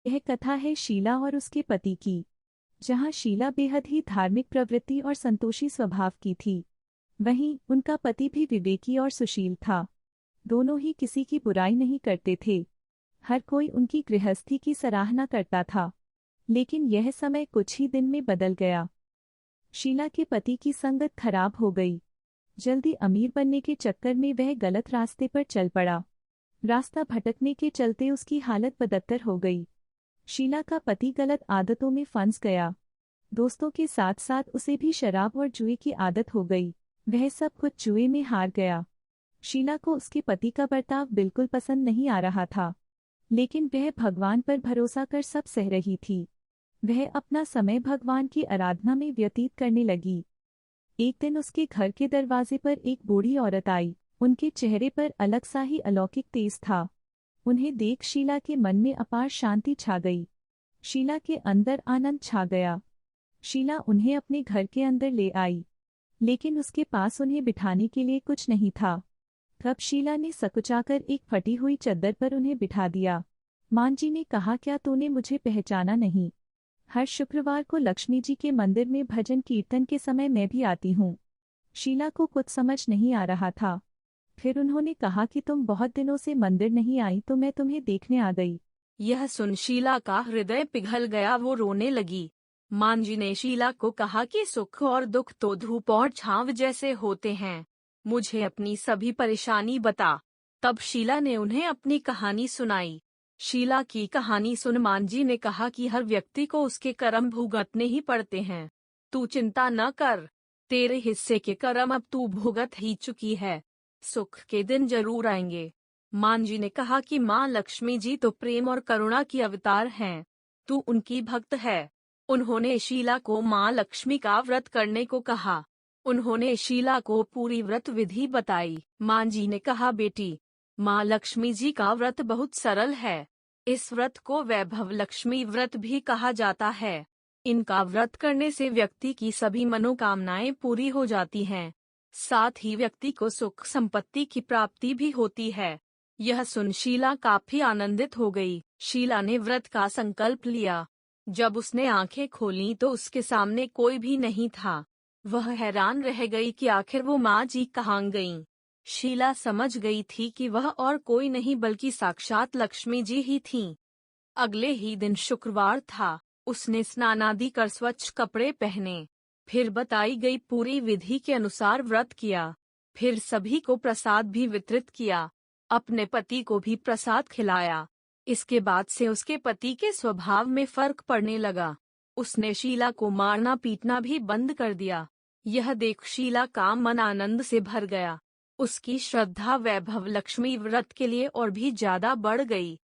यह कथा है शीला और उसके पति की, जहाँ शीला बेहद ही धार्मिक प्रवृत्ति और संतोषी स्वभाव की थी। वहीं उनका पति भी विवेकी और सुशील था। दोनों ही किसी की बुराई नहीं करते थे। हर कोई उनकी गृहस्थी की सराहना करता था। लेकिन यह समय कुछ ही दिन में बदल गया। शीला के पति की संगत खराब हो गई। जल्दी अमीर बनने के चक्कर में वह गलत रास्ते पर चल पड़ा। रास्ता भटकने के चलते उसकी हालत बदतर हो गई। शीला का पति गलत आदतों में फंस गया। दोस्तों के साथ साथ उसे भी शराब और जुए की आदत हो गई। वह सब कुछ जुए में हार गया। शीला को उसके पति का बर्ताव बिल्कुल पसंद नहीं आ रहा था, लेकिन वह भगवान पर भरोसा कर सब सह रही थी। वह अपना समय भगवान की आराधना में व्यतीत करने लगी। एक दिन उसके घर के दरवाजे पर एक बूढ़ी औरत आई। उनके चेहरे पर अलग सा ही अलौकिक तेज था। उन्हें देख शीला के मन में अपार शांति छा गई। शीला के अंदर आनंद छा गया। शीला उन्हें अपने घर के अंदर ले आई, लेकिन उसके पास उन्हें बिठाने के लिए कुछ नहीं था। तब शीला ने सकुचाकर एक फटी हुई चद्दर पर उन्हें बिठा दिया। मान जी ने कहा, क्या तूने मुझे पहचाना नहीं? हर शुक्रवार को लक्ष्मी जी के मंदिर में भजन कीर्तन के समय मैं भी आती हूँ। शीला को कुछ समझ नहीं आ रहा था। फिर उन्होंने कहा कि तुम बहुत दिनों से मंदिर नहीं आई तो मैं तुम्हें देखने आ गई। यह सुन शीला का हृदय पिघल गया। वो रोने लगी। मान जी ने शीला को कहा कि सुख और दुख तो धूप और छांव जैसे होते हैं। मुझे अपनी सभी परेशानी बता। तब शीला ने उन्हें अपनी कहानी सुनाई। शीला की कहानी सुन मान जी ने कहा कि हर व्यक्ति को उसके कर्म भुगतने ही पड़ते हैं। तू चिंता न कर, तेरे हिस्से के कर्म अब तू भुगत ही चुकी है। सुख के दिन जरूर आएंगे। मान जी ने कहा कि माँ लक्ष्मी जी तो प्रेम और करुणा की अवतार हैं। तू उनकी भक्त है। उन्होंने शीला को माँ लक्ष्मी का व्रत करने को कहा। उन्होंने शीला को पूरी व्रत विधि बताई। माँ जी ने कहा, बेटी, माँ लक्ष्मी जी का व्रत बहुत सरल है। इस व्रत को वैभव लक्ष्मी व्रत भी कहा जाता है। इनका व्रत करने से व्यक्ति की सभी मनोकामनाएं पूरी हो जाती हैं। साथ ही व्यक्ति को सुख संपत्ति की प्राप्ति भी होती है। यह सुन शीला काफी आनंदित हो गई। शीला ने व्रत का संकल्प लिया। जब उसने आंखें खोलीं तो उसके सामने कोई भी नहीं था। वह हैरान रह गई कि आखिर वो माँ जी कहाँ गईं। शीला समझ गई थी कि वह और कोई नहीं बल्कि साक्षात लक्ष्मी जी ही थीं। अगले ही दिन शुक्रवार था। उसने स्नान आदि कर स्वच्छ कपड़े पहने। फिर बताई गई पूरी विधि के अनुसार व्रत किया। फिर सभी को प्रसाद भी वितरित किया। अपने पति को भी प्रसाद खिलाया। इसके बाद से उसके पति के स्वभाव में फर्क पड़ने लगा। उसने शीला को मारना पीटना भी बंद कर दिया। यह देख शीला का मन आनंद से भर गया। उसकी श्रद्धा वैभव लक्ष्मी व्रत के लिए और भी ज्यादा बढ़ गई।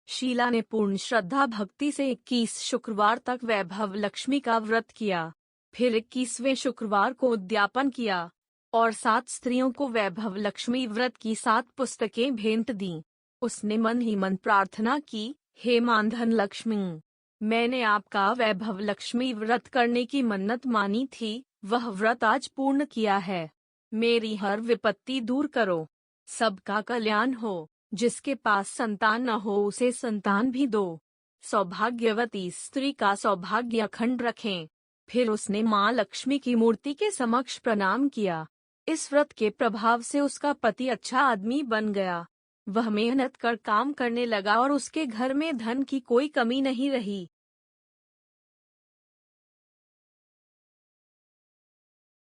शीला ने पूर्ण श्रद्धा भक्ति से 21 शुक्रवार तक वैभव लक्ष्मी का व्रत किया। फिर 21वें शुक्रवार को उद्यापन किया और 7 स्त्रियों को वैभव लक्ष्मी व्रत की 7 पुस्तकें भेंट दीं। उसने मन ही मन प्रार्थना की, हे मानधन लक्ष्मी, मैंने आपका वैभव लक्ष्मी व्रत करने की मन्नत मानी थी, वह व्रत आज पूर्ण किया है। मेरी हर विपत्ति दूर करो। सबका कल्याण हो। जिसके पास संतान न हो उसे संतान भी दो। सौभाग्यवती स्त्री का सौभाग्य अखंड रखें। फिर उसने माँ लक्ष्मी की मूर्ति के समक्ष प्रणाम किया। इस व्रत के प्रभाव से उसका पति अच्छा आदमी बन गया। वह मेहनत कर काम करने लगा और उसके घर में धन की कोई कमी नहीं रही।